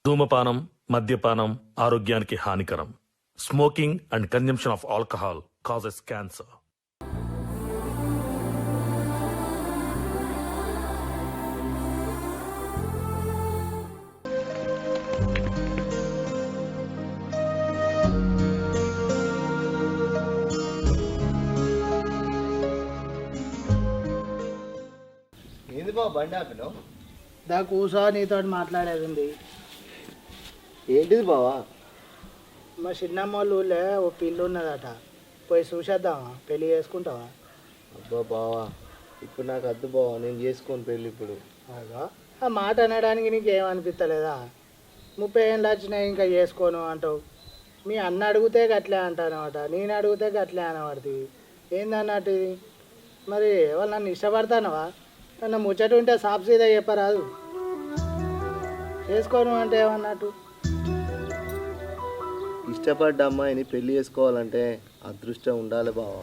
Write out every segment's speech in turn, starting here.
ధూమపానం, మద్యపానం ఆరోగ్యానికి హానికరం. Smoking and consumption of alcohol causes cancer. ఏంది బాబు బండి ఆపినావు? దా కూసో, నీతో మాట్లాడేది ఉంది. ఏంటిది బావా? మా చిన్నమ్మ వాళ్ళ ఊళ్ళో ఓ పిల్లు ఉన్నదట, పోయి చూసేద్దామా? పెళ్ళి చేసుకుంటావా? అబ్బా బావా, ఇప్పుడు నాకు అద్దు బావా, నేను చేసుకోను పెళ్ళి ఇప్పుడు. అదో ఆ మాట అనడానికి నీకేమనిపిస్తలేదా? 30 ఏళ్ళు వచ్చినాయి ఇంకా చేసుకోను అంటావు. మీ అన్న అడిగితే గట్లే అంటానమాట, నేను అడిగితే గట్లే అనబడుతుంది. ఏందన్నట్టు ఇది? మరి వాళ్ళు నన్ను ఇష్టపడతానవా? నన్ను ముచ్చట ఉంటే సాఫ్ సీదా చెప్పరాదు. చేసుకోను అంటే ఏమన్నట్టు? ఇష్టపడ్డ అమ్మాయిని పెళ్ళి చేసుకోవాలంటే అదృష్టం ఉండాలి బావా.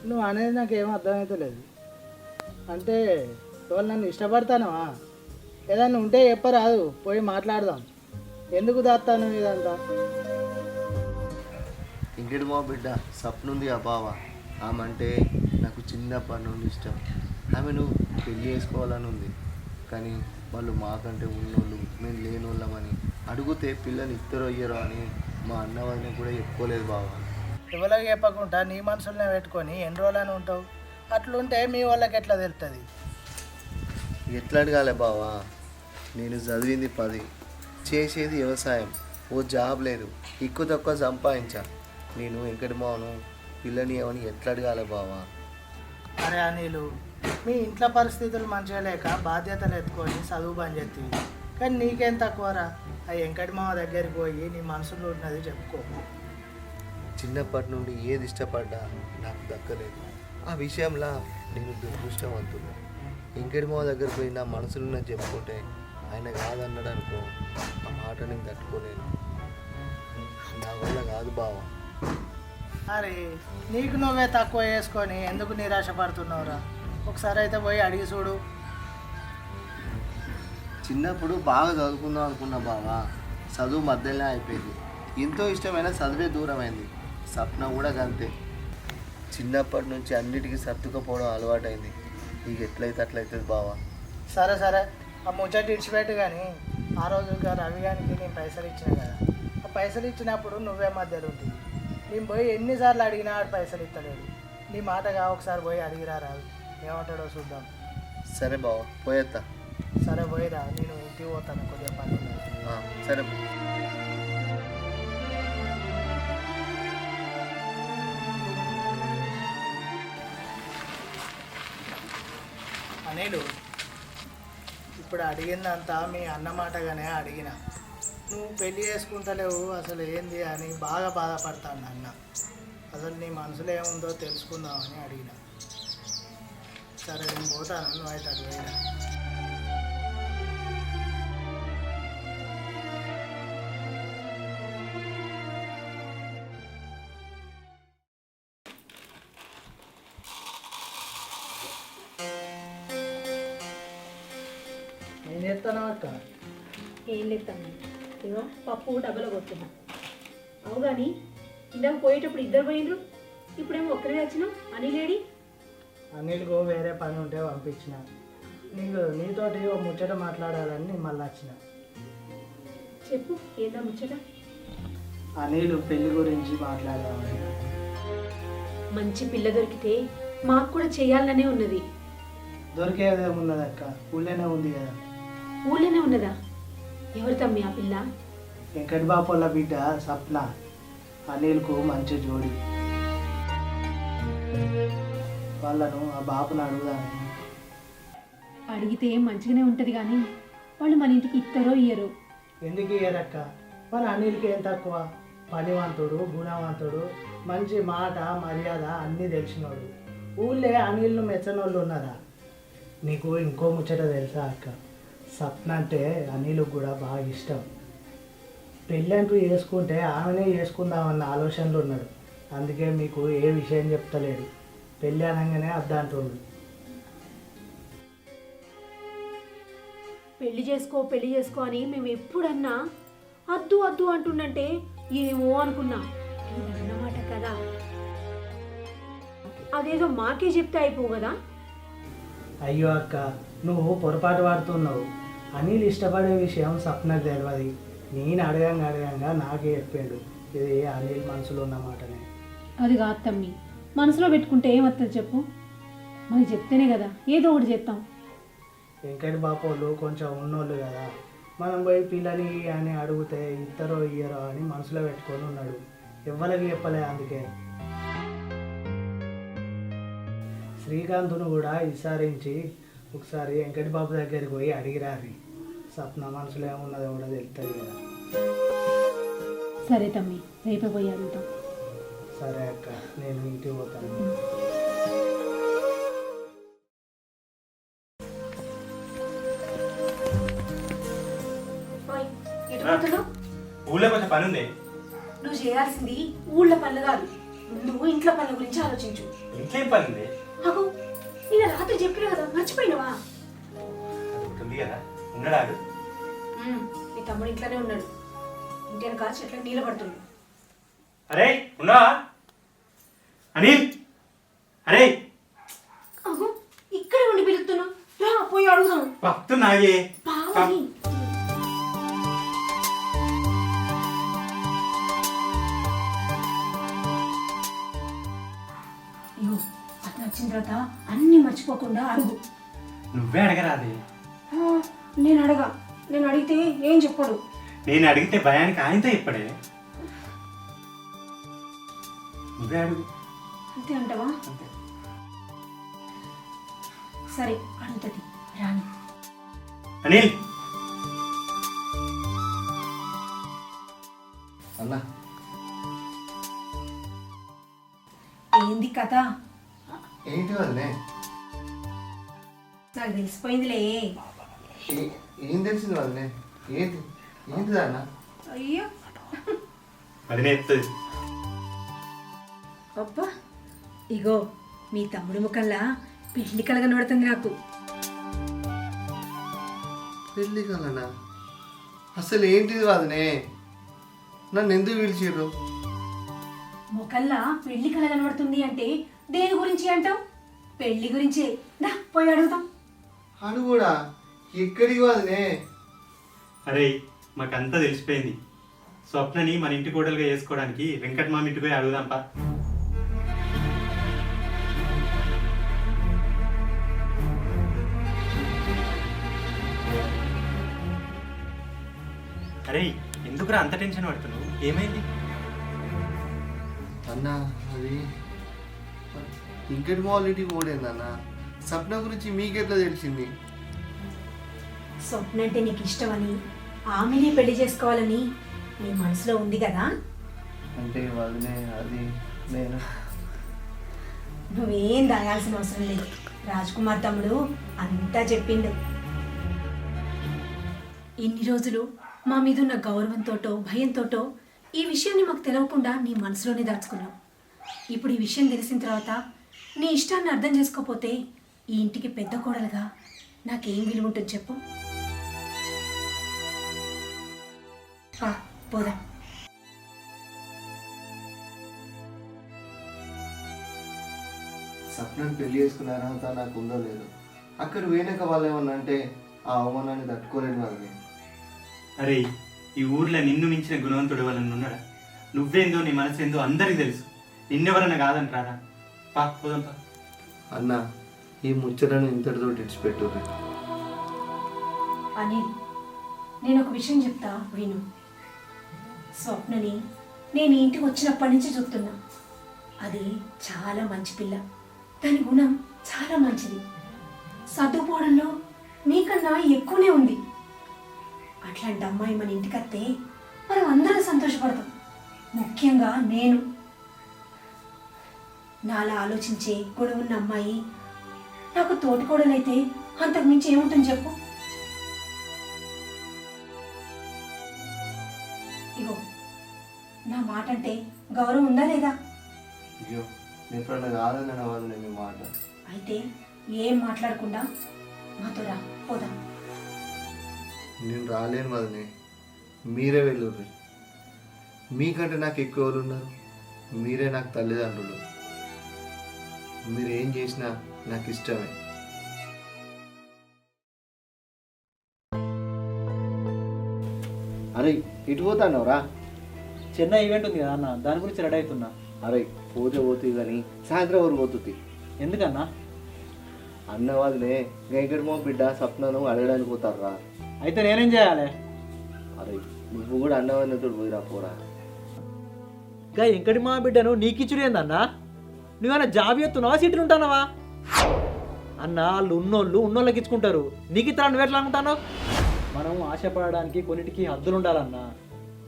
నువ్వు అనేది నాకేం అర్థమవుతలేదు. అంటే వాళ్ళు నన్ను ఇష్టపడతానవా? ఏదన్నా ఉంటే చెప్పరాదు, పోయి మాట్లాడదాం. ఎందుకు దాస్తాను ఇదంతా? ఇంకెడు మా బిడ్డ సప్నుంది ఆ బావ, ఆమె అంటే నాకు చిన్నప్పటి నుండి ఇష్టం. ఆమెను పెళ్ళి చేసుకోవాలని ఉంది, కానీ వాళ్ళు మాకంటే ఉన్నోళ్ళు, మేము లేని వాళ్ళమని అడిగితే పిల్లని ఇద్దరు అయ్యారో అని మా అన్న వాళ్ళని కూడా చెప్పుకోలేదు బావ. ఎవరికి చెప్పకుండా నీ మనసులనే పెట్టుకొని ఎన్ని రోజులని ఉంటావు? అట్లుంటే మీ వాళ్ళకి ఎట్లా తెలుస్తుంది? ఎట్లా అడగాలి బావా? నేను చదివింది 10, చేసేది వ్యవసాయం, ఓ జాబ్ లేదు, ఎక్కువ తక్కువ సంపాదించా. నేను వెంకటి మావను పిల్లని ఏమని ఎట్లా అడగాలి బావా? అరే అనిలు, మీ ఇంట్లో పరిస్థితులు మంచిగా లేక బాధ్యతలు ఎత్తుకొని చదువు బంద్ చేస్తుంది, కానీ నీకేం తక్కువరా? ఆ వెంకటి మామ దగ్గరికి పోయి నీ మనసులో ఉన్నది చెప్పుకో. చిన్నప్పటి నుండి ఏది ఇష్టపడ్డా నాకు దక్కలేదు. ఆ విషయంలో నేను దురదృష్టవంతుడు. వెంకటి మావ దగ్గరికి పోయి నా మనసులో చెప్పుకుంటే ఆయన కాదన్నాడు అనుకో, ఆ మాట నేను తట్టుకోలేను. నా వల్ల కాదు బావా. అరే నీకు నువ్వే తక్కువ వేసుకొని ఎందుకు నిరాశపడుతున్నావురా? ఒకసారి అయితే పోయి అడిగి చూడు. చిన్నప్పుడు బాగా చదువుకుందాం అనుకున్నా బావా, చదువు మధ్యలోనే అయిపోయింది. ఎంతో ఇష్టమైన చదివే దూరమైంది. సప్న కూడా అంతే. చిన్నప్పటి నుంచి అన్నిటికీ సర్దుకపోవడం అలవాటైంది. ఇక ఎట్లయితే అట్లయితుంది బావా. సరే సరే, ఆ ముచ్చట ఇడిచిపెట్టు. కానీ ఆ రోజుగా రవి గారికి నేను పైసలు ఇచ్చిన కదా, ఆ పైసలు ఇచ్చినప్పుడు నువ్వే మధ్యలో ఉంటుంది. నేను పోయి ఎన్నిసార్లు అడిగినా ఆడు పైసలు ఇస్తలేడు. నీ మాటగా ఒకసారి పోయి అడిగిరా రాదు, ఏమంటాడో చూద్దాం. సరే బావా, పోయేత్తా. సరే పోయిరా, నేను ఇంటికి పోతాను, కొద్దిగా పని ఉన్నది. సరే. అనిలు, ఇప్పుడు అడిగిందంతా మీ అన్న మాటగానే అడిగిన. నువ్వు పెళ్ళి చేసుకుంటలేవు అసలు ఏంది అని బాగా బాధపడతాను అన్న. అసలు నీ మనసులో ఏముందో తెలుసుకుందామని అడిగిన. సరే నేను పోతాను, నువ్వు అయితే అటు పోయినా. ఏం చేస్తాను అక్క? ఏం లేదమ్మా, ఇగో పప్పు డబ్బలో కొట్టున్నా. అవు కానీ ఇందాక పోయేటప్పుడు ఇద్దరు పోయినరు, ఇప్పుడేమో ఒక్కరే వచ్చినావు. అనిలేడి? అనిల్కు వేరే పని ఉంటే పంపించిన. నీతోటి ఓ ముచ్చట మాట్లాడాలని నేను మళ్ళీ వచ్చిన. చెప్పు, ఏదా ముచ్చట? అనిల్ పెళ్లి గురించి మాట్లాడాలని. మంచి పిల్ల దొరికితే మాకు కూడా చేయాలనే ఉన్నది. దొరికేదేమున్నది అక్క, ఊళ్ళోనే ఉంది కదా. ఊళ్ళోనే ఉన్నదా? ఎవరు తమ్మి ఆ పిల్ల? వెంకటి బాపొల్ల బిడ్డ సప్న. అనిల్కు మంచి జోడి. వాళ్ళను ఆ బాపును అడుగుదామని. అడిగితే మంచిగానే ఉంటుంది కానీ వాళ్ళు మన ఇంటికి ఇస్తారో ఇయ్యరో. ఎందుకు ఇయ్యరక్క? మన అనిల్కి ఏం తక్కువ? పనివంతుడు, గుణవంతుడు, మంచి మాట మర్యాద అన్నీ తెలిసినోడు. ఊళ్ళే అనిల్ను మెచ్చనోళ్ళు ఉన్నారా? నీకు ఇంకో ముచ్చట తెలుసా అక్క? సప్న అంటే అనిల్కు కూడా బాగా ఇష్టం. పెళ్ళి అంటూ చేసుకుంటే ఆమెనే చేసుకుందామన్న ఆలోచనలు ఉన్నాడు. అందుకే మీకు ఏ విషయం చెప్తలేడు. పెళ్ళి అనగానే అద్దంటుండు. పెళ్లి చేసుకో అని మేము ఎప్పుడన్నా అద్దు అద్దు అంటుండంటే ఏమో అనుకున్నా. అన్నమాట కదా, అదేదో మాకే చెప్తే అయిపో కదా. అయ్యో అక్క, నువ్వు పొరపాటు పడుతున్నావు. అనిల్ ఇష్టపడే విషయం సప్నకు తెలియదు. నేను అడగంగా నాకే చెప్పాడు. ఇది అనిల్ మనసులో ఉన్న మాటనే. అది కాదు తమ్మి, మనసులో పెట్టుకుంటే ఏమవుతుంది చెప్పు. మనకి చెప్తేనే కదా ఏదో ఒకటి చెప్తాం. వెంకటి బాపోళ్ళు కొంచెం ఉన్నోళ్ళు కదా, మనం పోయి పిల్లని అని అడిగితే ఇద్దరో ఇయ్యరో అని మనసులో పెట్టుకొని ఉన్నాడు. ఎవ్వరికి చెప్పలే. అందుకే శ్రీకాంత్ను కూడా విచారించి ఒకసారి వెంకటి బాబు దగ్గరికి పోయి అడిగిరారి. సప్న మనసులో ఏమున్నదో కూడా తెలుస్తుంది కదా. సరే తమ్మి, రేపే పోయి అడుగుతాం. సరే అక్క, నేను ఇంటికి పోతాను. ఊళ్ళో కొంచెం పని ఉంది. నువ్వు చేయాల్సింది ఊళ్ళో పనులు కాదు, నువ్వు ఇంట్లో పనుల గురించి ఆలోచించు. ఇంకేం పని ఉంది? అగో, నేను రాత్రి చెప్పిన కదా, మర్చిపోయినవా? అది ఒకటి ఉంది కదా, ఉన్నాడు. నీ తమ్ముడు ఇంట్లోనే ఉన్నాడు. ఇంటి వెనక చెట్లకు నీళ్ళు పడుతుంది. అరే ఉన్నావా అనిల్? అరే అగో, ఇక్కడే ఉండి పిలుస్తున్నావు. రా పోయి అడుగుదాం. వస్తున్నాయే. పావని అయ్యో, అతను వచ్చిన తర్వాత అన్ని మర్చిపోకుండా అడుగు. నువ్వే అడగరాదే. నేను అడిగితే ఏం చెప్పడు. నేను అడిగితే భయానికి ఆయనతో ఇప్పుడే. నువ్వే అడుగు. అంతే అంటావా? అంతే. సరే అడుగుతుంది, రాని. అనిల్ అన్నా, ఏంది కథ? ఏంటి వదినే? నాకు తెలిసిపోయిందిలే. ఏం తెలిసింది వదినే? ఏంటిదా అన్న? అయ్యో, అది నేర్పుతుంది. అబ్బా, ఇగో మీ తమ్ముడు ముఖంలా పెళ్లి కలగనబడుతుంది నాకు. పెళ్ళి కలనా? అసలు ఏంటిది వదినే? నన్ను ఎందుకు పిలిచిర్రు? ముఖంలా పెళ్లి కలగనబడుతుంది అంటే దేని గురించి అంటావు? పెళ్లి గురించే. దా పోయి అడుగుతాం. అడుగుడా? ఎక్కడికి వదినే? అరే మాకంతా తెలిసిపోయింది. స్వప్నని మన ఇంటి కోడలుగా చేసుకోవడానికి వెంకట మామ ఇంటికి పోయి అడుగుదాంపా. అరే ఎందుకురా అంత టెన్షన్ పడుతున్నావు? ఏమైంది? అన్న, అది ఇంకటి మాలిటీకి ఓడేందన్న. సప్న గురించి మీకెట్లా తెలిసింది? స్వప్న అంటే నీకు ఇష్టమని, ఆమెనే పెళ్లి చేసుకోవాలని నీ మనసులో ఉంది కదా. అంటే వదినే, అది నేను నువ్వేం దాయాల్సిన అవసరం లేదు. రాజ్కుమార్ తమ్ముడు అంతా చెప్పిండు. ఇన్ని రోజులు మా మీద ఉన్న గౌరవంతోటో భయంతోటో ఈ విషయాన్ని మాకు తెలవకుండా నీ మనసులోనే దాచుకున్నావు. ఇప్పుడు ఈ విషయం తెలిసిన తర్వాత నీ ఇష్టాన్ని అర్థం చేసుకోకపోతే ఈ ఇంటికి పెద్ద కోడలుగా నాకేం విలువ ఉంటుంది చెప్పు. పోదాం. సప్నని పెళ్లి చేసుకునే అర్హత నాకు ఉందో లేదో. అక్కడ పోయినాక వాళ్ళు ఏమన్నా అంటే ఆ అవమానాన్ని తట్టుకోలేను వాళ్ళని. అరే ఈ ఊర్లో నిన్ను మించిన గుణవంతుడు వాళ్ళని ఉన్నాడా? నువ్వేందో నీ మనసు ఏందో అందరికీ తెలుసు. నిన్నెవరన్నా కాదంటారా? పా పోదాంపా. అన్న, ఈ ముచ్చటను ఇంతటితో విడిచిపెట్టు. అనిల్, నేను ఒక విషయం చెప్తా విను. స్వప్నని నేను ఇంటికి వచ్చినప్పటి నుంచి చూస్తున్నా. అది చాలా మంచి పిల్ల. దాని గుణం చాలా మంచిది. చదువుకోవడంలో నీకన్నా ఎక్కువనే ఉంది. అట్లాంటి అమ్మాయి మన ఇంటికి వస్తే మనం అందరం సంతోషపడతాం. ముఖ్యంగా నేను. నాలా ఆలోచించే గుణం ఉన్న అమ్మాయి నాకు తోటికోడలైతే అంతకు మించి ఏముంటుంది చెప్పు. ఇగో, నా మాట అంటే గౌరవం ఉందా లేదా? అయ్యో, ఎప్పుడన్నా కాదని అవ్వదు నేను మీ మాట. అయితే ఏం మాట్లాడకుండా మాతో రా, పోదాం. నేను రాలేను వదినే, మీరే వెళ్ళుర్రి. మీకంటే నాకు ఎక్కువ ఎవరు ఉన్నారు? మీరే నాకు తల్లిదండ్రులు. మీరేం చేసినా నాకు ఇష్టమే. అరే ఇటు పోతానవరా? చెన్నై ఈవెంట్ ఉంది కదా అన్న, దాని గురించి రెడీ అవుతున్నా. అరే పోతే పోతుంది కానీ సాయంత్రం వరకు పోతుంది. ఎందుకన్నా? అన్న వాళ్ళే వెంకటమో బిడ్డ సప్నను అడగడానికి పోతారా? అయితే నేనేం చేయాలి? అరే నువ్వు కూడా అన్నవాళ్ళతో పోయిరా పోరా. ఇంకా ఇంకటి మా బిడ్డను నీకిచ్చుడు ఏందన్నా? నువ్వేమైనా జాబ్ చేస్తున్నావా, సీట్లు ఉంటానవా? అన్న వాళ్ళు ఉన్నోళ్ళకి ఇచ్చుకుంటారు, నీకు ఇతర నువ్వు ఎట్లా అనుకుంటాను? మనం ఆశపడడానికి కొన్నిటికి హద్దులు ఉండాలన్నా.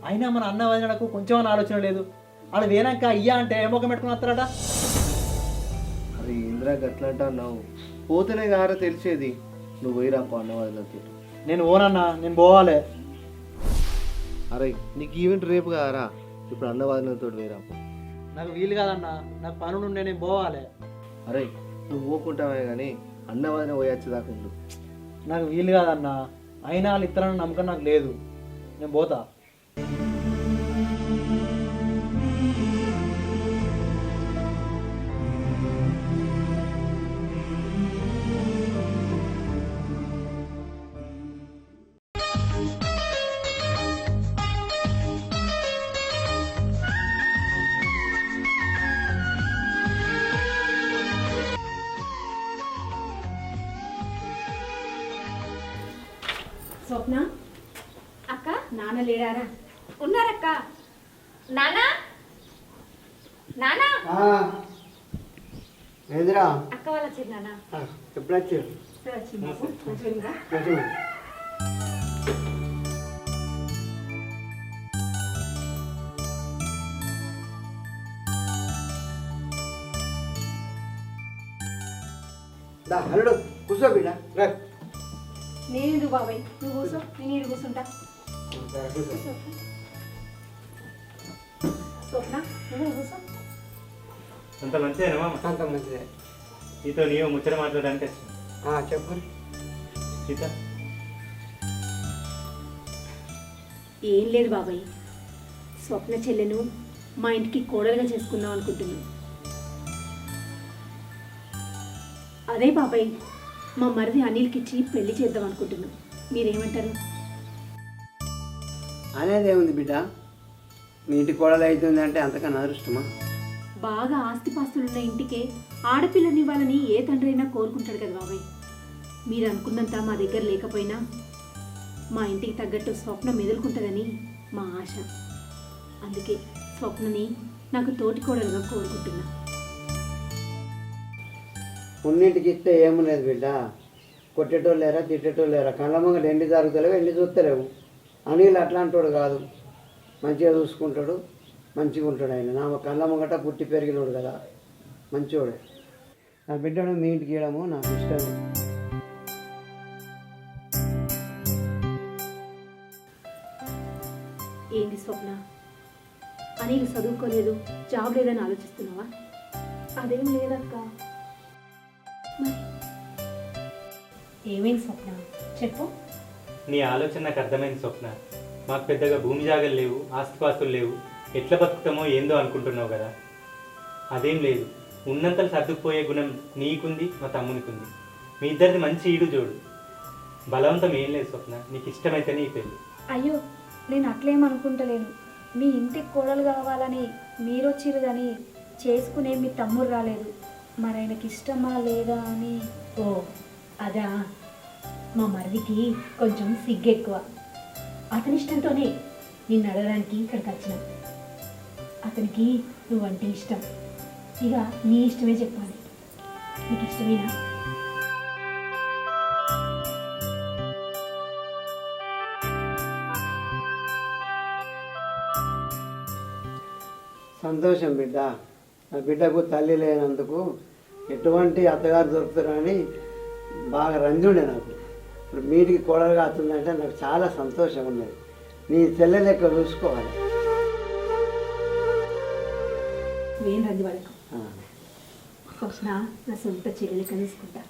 అయినా మన అన్న వదినకు కొంచెం ఆలోచన లేదు. వాళ్ళు వేనాక అయ్యా అంటే ఏ ముఖం పెట్టుకుని వస్తారట. అరే ఇంద్రా గట్లంటా అన్నావు, పోతేనే గారా తెలిసేది. నువ్వు పోయిరా పో అన్నవాళ్ళతో. నేను ఓనన్నా, నేను పోవాలి. అరే నీకు ఈవెంట్ రేపు కారా, ఇప్పుడు అన్నవాళ్ళతో పోయిరా పో. నాకు వీలు కాదన్నా, నాకు పనులు ఉండే, నేను పోవాలి. అరే నువ్వు పోకుంటావే కానీ అన్నవాళ్ళని పోయొచ్చేదాకా ఉండు. నాకు వీలు కాదన్నా, అయినా వాళ్ళు ఇతరులను నమ్మకం నాకు లేదు. నేను పోతా. స్వప్న, అక్క నాన్న లేడారా? ఉన్నారక్క. నానా నానా ఎదురా అక్క వాళ్ళు వచ్చారు నానా. ఎప్పుడు వచ్చారు? హలో కూర్చో బిడ్డ. నేను బాబాయ్, నువ్వు కూర్చో, నేను ఈడు కూర్చుంటా. స్వప్న, నువ్వు కూర్చో. అంత మంచిదేనా మామ? అంత మంచిదే. నీతో నీవు ముచ్చట మాట్లాడడానికి వచ్చింది. చెప్పు సీత. ఏం లేదు బాబాయ్, స్వప్న చెల్లెను మా ఇంటికి కోడలుగా చేసుకుందాం అనుకుంటున్నాను. అదే బాబాయ్, మా మరిది అనిల్కి ఇచ్చి పెళ్లి చేద్దాం అనుకుంటున్నాం. మీరేమంటారు? అనేది ఏముంది బిడ్డ, మీ ఇంటి కోడలు అవుతుందంటే అంతకన్నా అదృష్టమా? బాగా ఆస్తిపాస్తులున్న ఇంటికే ఆడపిల్లని ఇవ్వాలని ఏ తండ్రి అయినా కోరుకుంటాడు కదా బాబాయ్. మీరు అనుకున్నంత మా దగ్గర లేకపోయినా మా ఇంటికి తగ్గట్టు స్వప్న మెదులుకుంటుందని మా ఆశ. అందుకే స్వప్నని నాకు తోటి కోడలుగా కోరుకుంటున్నా. ఉన్నింటికి ఇస్తే ఏమీ లేదు బిడ్డ, కొట్టేటోళ్ళు లేరా తిట్టేటోళ్ళు లేరా, కళ్ళ ముంగట ఎండి జరుగుతలేవు, ఎండి చూస్తలేవు. అనిల్ అట్లాంటోడు కాదు, మంచిగా చూసుకుంటాడు, మంచిగా ఉంటాడు. ఆయన నా కళ్ళ ముంగట పుట్టి పెరిగినోడు కదా, మంచివాడే. నా బిడ్డను మీ ఇంటికి ఇవ్వడము నాకు ఇష్టమే. ఏంటి స్వప్న, అనిల్ చదువుకోలేదు, జాబ్ లేదని ఆలోచిస్తున్నావా? అదేం లేదక్క. ఏమైంది స్వప్న, చెప్పు. నీ ఆలోచన నాకు అర్థమైంది స్వప్న. మాకు పెద్దగా భూమి జాగలు లేవు, ఆస్తిపాస్తులు లేవు, ఎట్లా బతుకుతామో ఏందో అనుకుంటున్నావు కదా. అదేం లేదు, ఉన్నంతలు సర్దుకుపోయే గుణం నీకుంది, మా తమ్మునికి ఉంది. మీ ఇద్దరిది మంచి ఈడు జోడు. బలవంతం ఏం లేదు స్వప్న, నీకు ఇష్టమైతే నీ పెళ్ళి. అయ్యో, నేను అట్లేమనుకుంటలేను. మీ ఇంటికి కోడలు కావాలని మీరొచ్చిరు కానీ చేసుకునే మీ తమ్ముడు రాలేదు. మరి ఆయనకి ఇష్టమా లేదా అని. ఓ అదా, మా మరిదికి కొంచెం సిగ్గెక్కువ. అతని ఇష్టంతోనే నిన్ను అడగడానికి ఇక్కడికి వచ్చిన. అతనికి నువ్వంటే ఇష్టం, ఇక నీ ఇష్టమే చెప్పాలి. నీకు ఇష్టమేనా? సంతోషం బిడ్డ. నా బిడ్డకు తల్లి లేనందుకు ఎటువంటి అత్తగారు దొరుకుతారని బాగా రంజుండే నాకు. ఇప్పుడు మీటికి కోడలుగా అవుతుందంటే నాకు చాలా సంతోషం ఉన్నది. నీ చెల్లె లెక్క చూసుకోవాలి. వేం రంది వాళ్ళకు స్వప్న నా సొంత చెల్లెలక తీసుకుంటా.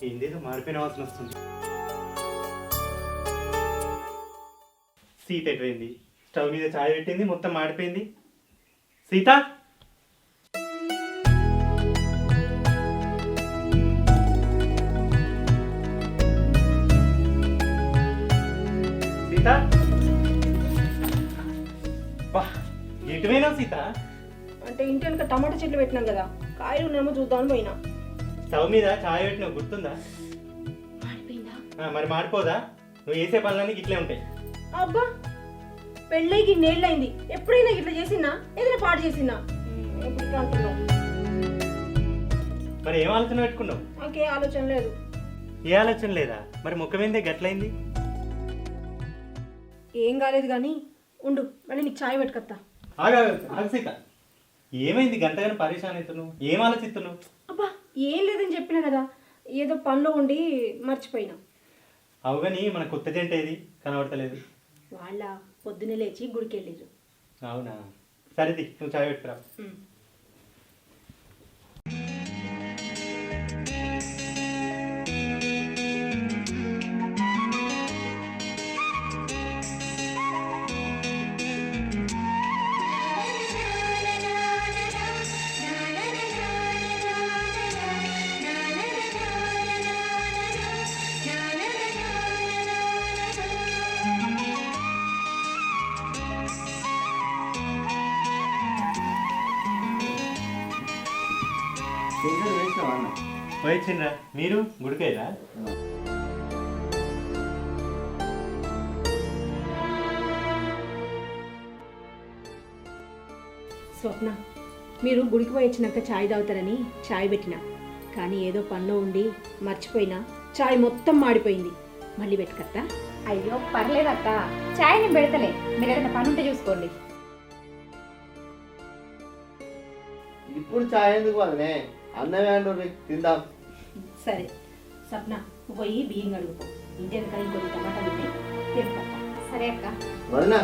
ఏందేదో మారిపోయిన వాసన వస్తుంది. సీత ఎటుపోయింది? స్టవ్ మీద చాయ్ పెట్టింది, మొత్తం మాడిపోయింది. సీత, సీత, బా ఎటు పోయినావు సీత? అంటే ఇంటి వెనక టమాటా చెట్లు పెట్టినాం కదా, కాయలు ఉన్నామో చూద్దామని పోయినా. స్టవ్ మీద చాయ్ పెట్టినావు గుర్తుందా? మరి మాడిపోదా? నువ్వు వేసే పనులన్నీ ఇట్లే ఉంటాయి. అబ్బా, పెళ్ళైకి నేళ్ళైంది, ఎప్పుడైనా ఇట్లా చేసినా ఏదైనా పాడు చేసినా ఎప్పుడు ఇట్లా అంటున్నావు? మరి ఏం ఆలోచన పెట్టుకున్నావు? నాకే ఆలోచన లేదు. ఏ ఆలోచన లేదా? మరి ముఖమేందే గట్లయింది? ఏం కాలేదు కానీ ఉండు, మళ్ళీ నీకు చాయ్ పెట్టుకొత్తా. ఆగు సీత, ఏమైంది గంటగానే పరేషాన్ అవుతున్నావు? ఏం ఆలోచిస్తున్నావు? అబ్బా, ఏం లేదని చెప్పినా కదా, ఏదో పనిలో ఉండి మర్చిపోయినా. అవుగాని మన కొత్త జంట ఏది కనబడతలేదు? వాళ్ళ పొద్దున్నే లేచి గుడికి వెళ్ళిర్రు. అవునా, సరేది నువ్వు చాయ్ పెట్టుకురా. పోయిండ్రా మీరు గుడికేరా? స్వప్న, మీరు గుడికి పోయి వచ్చినాక చాయ్ తాగుతారని చాయ్ పెట్టినా, కానీ ఏదో పనిలో ఉండి మర్చిపోయినా చాయ్ మొత్తం మాడిపోయింది. మళ్ళీ పెట్టుకత్తా? అయ్యో పర్లేదక్క, చాయ్ నేను పెడతలే, మీరు ఏదైనా పని ఉంటే చూసుకోండి. ఇప్పుడు చాయ్ ఎందుకు వదనే, అన్నమే అంటారు, తిందాం. సరే స్వప్న, నువ్వు పోయి బియ్యం కడుగుపో. ఇంటి వెనకాల ఇంకొక టమాటాలు ఉన్నాయి, తెంపుకత్తా. సరే అక్క. వదనా